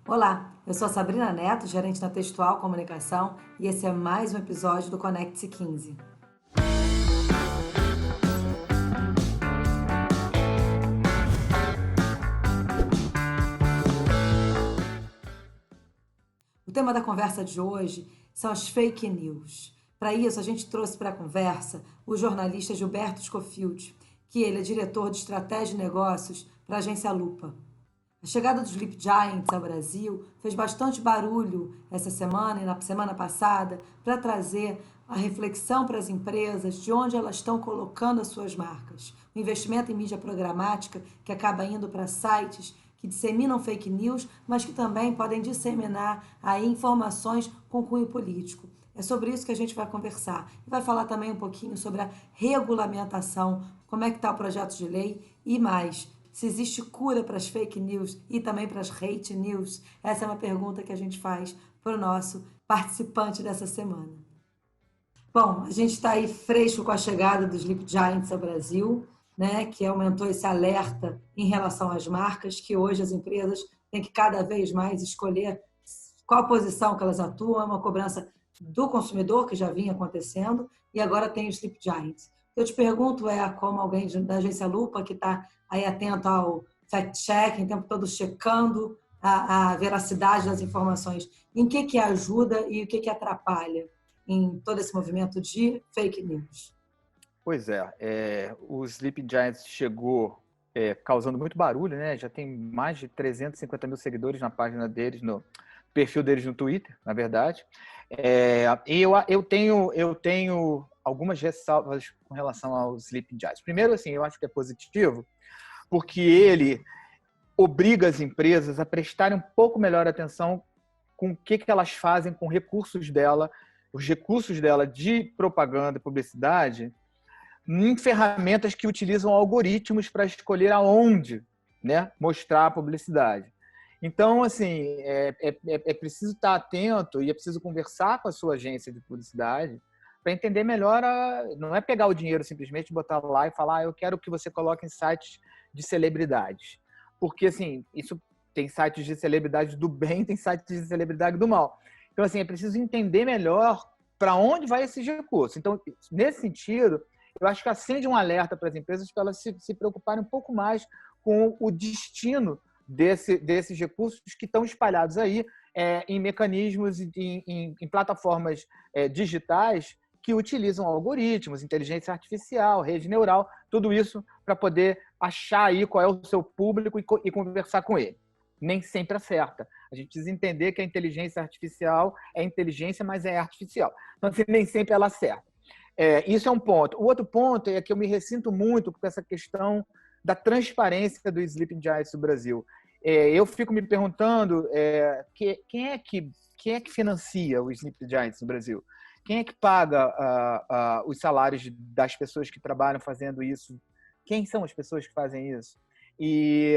Olá, eu sou a Sabrina Neto, gerente da Textual Comunicação, e esse é mais um episódio do Conecte 15. O tema da conversa de hoje são as fake news. Para isso, a gente trouxe para a conversa o jornalista Gilberto Schofield, que ele é diretor de estratégia de negócios para a agência Lupa. A chegada dos Sleep Giants ao Brasil fez bastante barulho essa semana e na semana passada para trazer a reflexão para as empresas de onde elas estão colocando as suas marcas. O investimento em mídia programática que acaba indo para sites que disseminam fake news, mas que também podem disseminar aí informações com cunho político. É sobre isso que a gente vai conversar. E vai falar também um pouquinho sobre a regulamentação, como é que está o projeto de lei e mais. Se existe cura para as fake news e também para as hate news? Essa é uma pergunta que a gente faz para o nosso participante dessa semana. Bom, a gente está aí fresco com a chegada dos Sleep Giants ao Brasil, né, que aumentou esse alerta em relação às marcas, que hoje as empresas têm que cada vez mais escolher qual posição que elas atuam, é uma cobrança do consumidor, que já vinha acontecendo, e agora tem os Sleep Giants. Eu te pergunto, como alguém da agência Lupa, que está aí atento ao fact-checking, o tempo todo checando a veracidade das informações, em que ajuda e o que atrapalha em todo esse movimento de fake news? Pois é, o Sleep Giants chegou causando muito barulho, né? Já tem mais de 350 mil seguidores na página deles, no perfil deles no Twitter, na verdade. E eu tenho algumas ressalvas com relação ao Sleep Giants. Primeiro, assim, eu acho que é positivo, porque ele obriga as empresas a prestarem um pouco melhor atenção com o que elas fazem com recursos dela, os recursos dela de propaganda e publicidade, em ferramentas que utilizam algoritmos para escolher aonde, né, mostrar a publicidade. Então, assim, é preciso estar atento e é preciso conversar com a sua agência de publicidade para entender melhor. Não é pegar o dinheiro simplesmente, botar lá e falar, eu quero que você coloque em sites de celebridades. Porque, assim, isso tem sites de celebridade do bem, tem sites de celebridade do mal. Então, assim, é preciso entender melhor para onde vai esses recursos. Então, nesse sentido, eu acho que acende um alerta para as empresas para elas se preocuparem um pouco mais com o destino desses recursos que estão espalhados aí em mecanismos, em plataformas digitais que utilizam algoritmos, inteligência artificial, rede neural, tudo isso para poder achar aí qual é o seu público e conversar com ele. Nem sempre acerta. A gente precisa entender que a inteligência artificial é inteligência, mas é artificial. Então, assim, nem sempre ela acerta. Isso é um ponto. O outro ponto é que eu me ressinto muito com essa questão da transparência do Sleeping Giants do Brasil. Eu fico me perguntando quem é que financia o Sleeping Giants no Brasil? Quem é que paga os salários das pessoas que trabalham fazendo isso? Quem são as pessoas que fazem isso? E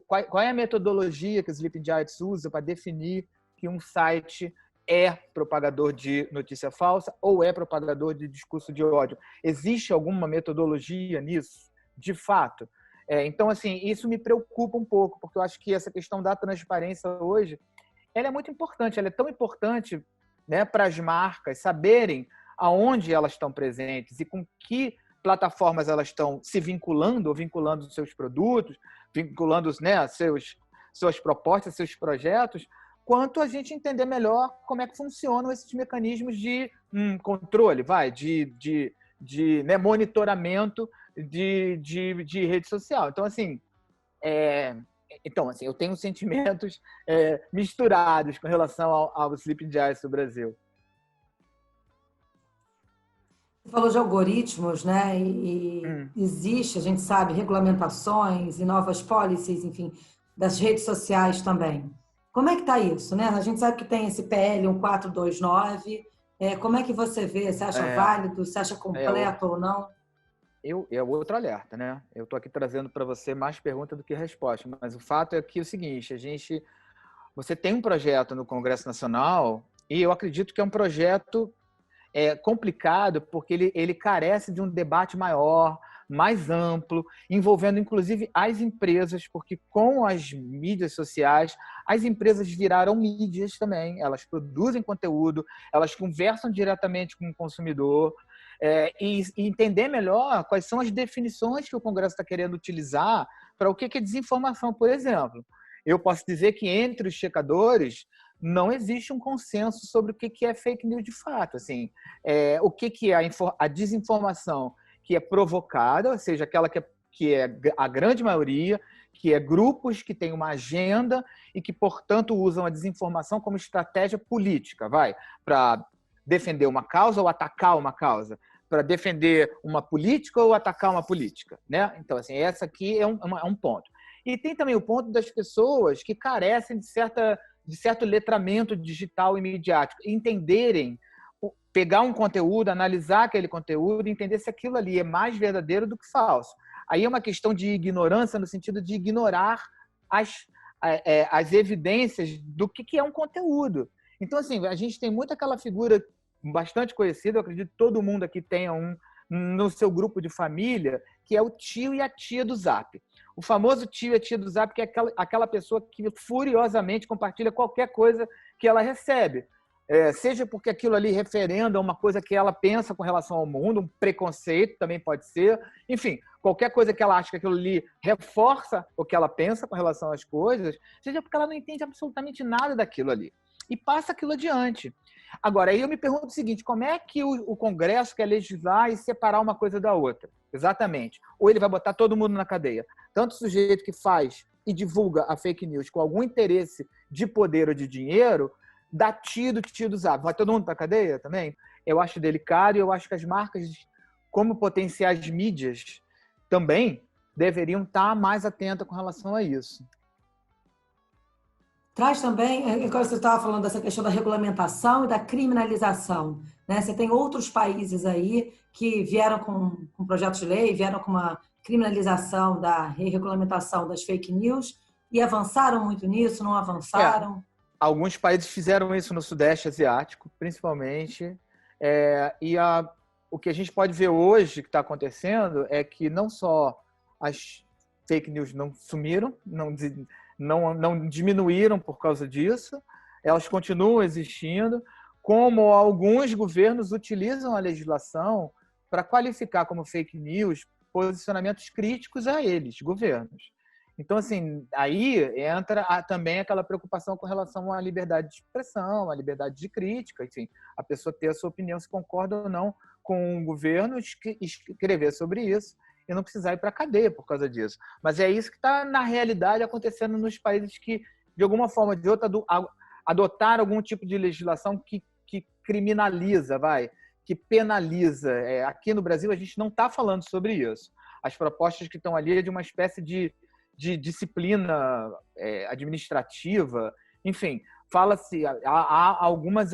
qual é a metodologia que o Sleeping Giants usa para definir que um site é propagador de notícia falsa ou é propagador de discurso de ódio? Existe alguma metodologia nisso, de fato? Então, assim, isso me preocupa um pouco, porque eu acho que essa questão da transparência hoje, ela é muito importante, ela é tão importante, né, para as marcas saberem aonde elas estão presentes e com que plataformas elas estão se vinculando ou vinculando os seus produtos, vinculando, né, suas propostas, seus projetos, quanto a gente entender melhor como é que funcionam esses mecanismos de controle, né, monitoramento de rede social. Então, assim, eu tenho sentimentos misturados com relação ao Sleeping Giants do Brasil. Você falou de algoritmos, né? E existe, a gente sabe, regulamentações e novas policies, enfim, das redes sociais também. Como é que está isso, né? A gente sabe que tem esse PL 1429. Como é que você vê? Você acha válido? Você acha completo ou não? É outro alerta, né? Eu estou aqui trazendo para você mais pergunta do que resposta, mas o fato é que é o seguinte, você tem um projeto no Congresso Nacional e eu acredito que é um projeto complicado porque ele carece de um debate maior, mais amplo, envolvendo inclusive as empresas, porque com as mídias sociais, as empresas viraram mídias também, elas produzem conteúdo, elas conversam diretamente com o consumidor, e entender melhor quais são as definições que o Congresso está querendo utilizar para o que é desinformação, por exemplo. Eu posso dizer que entre os checadores não existe um consenso sobre o que é fake news de fato. Assim, o que é a desinformação que é provocada, ou seja, aquela que é a grande maioria, que é grupos que têm uma agenda e que, portanto, usam a desinformação como estratégia política, para defender uma causa ou atacar uma causa, para defender uma política ou atacar uma política, né? Então, assim, essa aqui é um ponto. E tem também o ponto das pessoas que carecem de certo letramento digital e midiático, entenderem, pegar um conteúdo, analisar aquele conteúdo, entender se aquilo ali é mais verdadeiro do que falso. Aí é uma questão de ignorância no sentido de ignorar as evidências do que é um conteúdo. Então, assim, a gente tem muito aquela figura bastante conhecida, eu acredito que todo mundo aqui tenha um no seu grupo de família, que é o tio e a tia do Zap. O famoso tio e a tia do Zap, que é aquela pessoa que furiosamente compartilha qualquer coisa que ela recebe. Seja porque aquilo ali referenda uma coisa que ela pensa com relação ao mundo, um preconceito também pode ser. Enfim, qualquer coisa que ela acha que aquilo ali reforça o que ela pensa com relação às coisas, seja porque ela não entende absolutamente nada daquilo ali. E passa aquilo adiante. Agora, aí eu me pergunto o seguinte, como é que o Congresso quer legislar e separar uma coisa da outra? Exatamente. Ou ele vai botar todo mundo na cadeia. Tanto o sujeito que faz e divulga a fake news com algum interesse de poder ou de dinheiro, dá tiro do Zap. Vai todo mundo para a cadeia também? Eu acho delicado e eu acho que as marcas, como potenciais mídias, também deveriam estar mais atentas com relação a isso. Traz também, enquanto você estava falando dessa questão da regulamentação e da criminalização, né? Você tem outros países aí que vieram com projetos de lei, vieram com uma criminalização da regulamentação das fake news e avançaram muito nisso, não avançaram? Alguns países fizeram isso no Sudeste Asiático, principalmente, o que a gente pode ver hoje que está acontecendo é que não só as fake news não sumiram, não diminuíram por causa disso, elas continuam existindo, como alguns governos utilizam a legislação para qualificar como fake news posicionamentos críticos a eles, governos. Então, assim, aí entra também aquela preocupação com relação à liberdade de expressão, à liberdade de crítica, enfim, a pessoa ter a sua opinião, se concorda ou não com o governo, escrever sobre isso e não precisar ir para a cadeia por causa disso. Mas é isso que está, na realidade, acontecendo nos países que, de alguma forma ou de outra, adotaram algum tipo de legislação que criminaliza, que penaliza. Aqui no Brasil, a gente não está falando sobre isso. As propostas que estão ali é de uma espécie de disciplina administrativa, enfim, fala-se, há algumas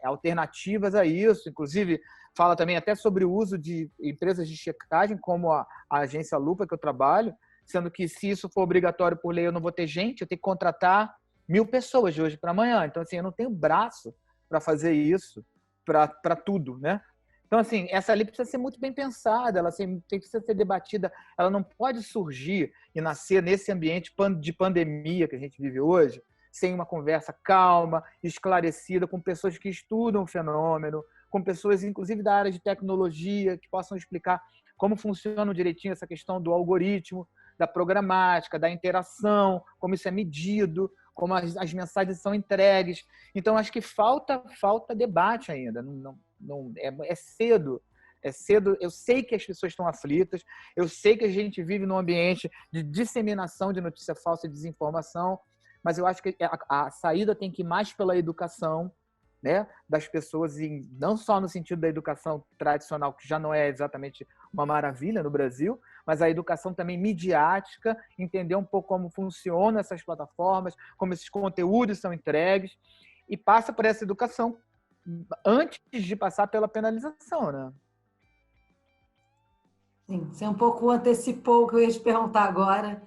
alternativas a isso, inclusive fala também até sobre o uso de empresas de checagem, como a agência Lupa, que eu trabalho, sendo que se isso for obrigatório por lei, eu não vou ter gente, eu tenho que contratar 1.000 pessoas de hoje para amanhã. Então, assim, eu não tenho braço para fazer isso, para tudo, né? Então, assim, essa lei precisa ser muito bem pensada, ela precisa ser debatida, ela não pode surgir e nascer nesse ambiente de pandemia que a gente vive hoje, sem uma conversa calma, esclarecida, com pessoas que estudam o fenômeno, com pessoas, inclusive, da área de tecnologia, que possam explicar como funciona direitinho essa questão do algoritmo, da programática, da interação, como isso é medido, como as mensagens são entregues. Então, acho que falta debate ainda. É cedo. É cedo. Eu sei que as pessoas estão aflitas, eu sei que a gente vive num ambiente de disseminação de notícia falsa e desinformação, mas eu acho que a saída tem que ir mais pela educação, né, das pessoas, e não só no sentido da educação tradicional, que já não é exatamente uma maravilha no Brasil, mas a educação também midiática, entender um pouco como funcionam essas plataformas, como esses conteúdos são entregues, e passa por essa educação antes de passar pela penalização, né? Sim, você um pouco antecipou o que eu ia te perguntar agora,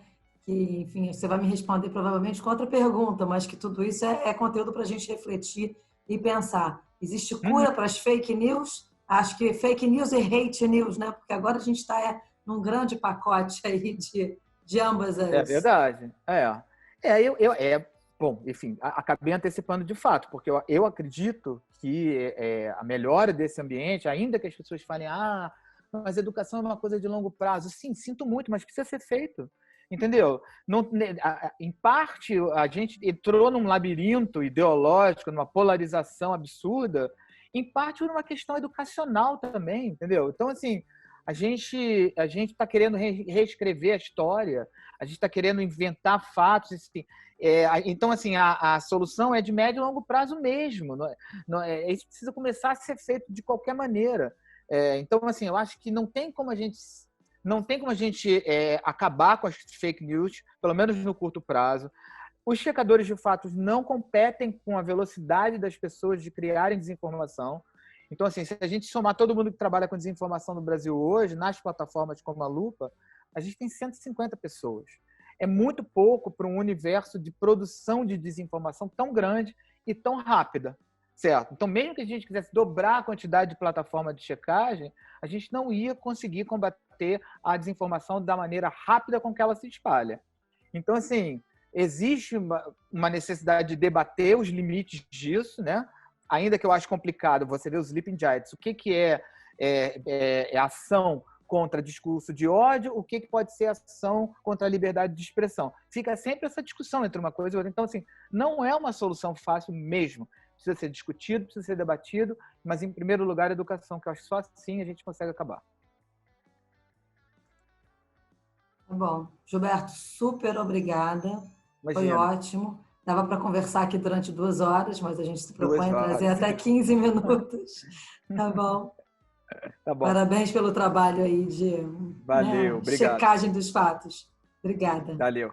que, enfim, você vai me responder provavelmente com outra pergunta, mas que tudo isso é conteúdo para a gente refletir e pensar. Existe cura para as fake news? Acho que fake news e hate news, né? Porque agora a gente está num grande pacote aí de ambas É as... verdade. Bom, enfim, acabei antecipando de fato, porque eu acredito que a melhora desse ambiente, ainda que as pessoas falem, mas educação é uma coisa de longo prazo. Sim, sinto muito, mas precisa ser feito. Entendeu? Não, em parte, a gente entrou num labirinto ideológico, numa polarização absurda, em parte por uma questão educacional também, entendeu? Então, assim, a gente está querendo reescrever a história, a gente está querendo inventar fatos. Assim, então, assim, a solução é de médio e longo prazo mesmo. Isso precisa começar a ser feito de qualquer maneira. Então, assim, eu acho que não tem como a gente acabar com as fake news, pelo menos no curto prazo. Os checadores de fatos não competem com a velocidade das pessoas de criarem desinformação. Então, assim, se a gente somar todo mundo que trabalha com desinformação no Brasil hoje, nas plataformas como a Lupa, a gente tem 150 pessoas. É muito pouco para um universo de produção de desinformação tão grande e tão rápida, certo? Então, mesmo que a gente quisesse dobrar a quantidade de plataforma de checagem, a gente não ia conseguir combater a desinformação da maneira rápida com que ela se espalha. Então, assim, existe uma necessidade de debater os limites disso, né? Ainda que eu acho complicado você ver os Sleeping Giants, o que é ação contra discurso de ódio, o que pode ser ação contra a liberdade de expressão. Fica sempre essa discussão entre uma coisa e outra. Então, assim, não é uma solução fácil mesmo. Precisa ser discutido, precisa ser debatido, mas, em primeiro lugar, a educação, que eu acho que só assim a gente consegue acabar. Tá bom. Gilberto, super obrigada. Foi Imagina. ótimo. Dava para conversar aqui durante 2 horas, mas a gente se propõe 2 a trazer horas. até 15 minutos. Tá bom? Tá bom. Parabéns pelo trabalho aí de Valeu, obrigado. checagem dos fatos. Obrigada. Valeu.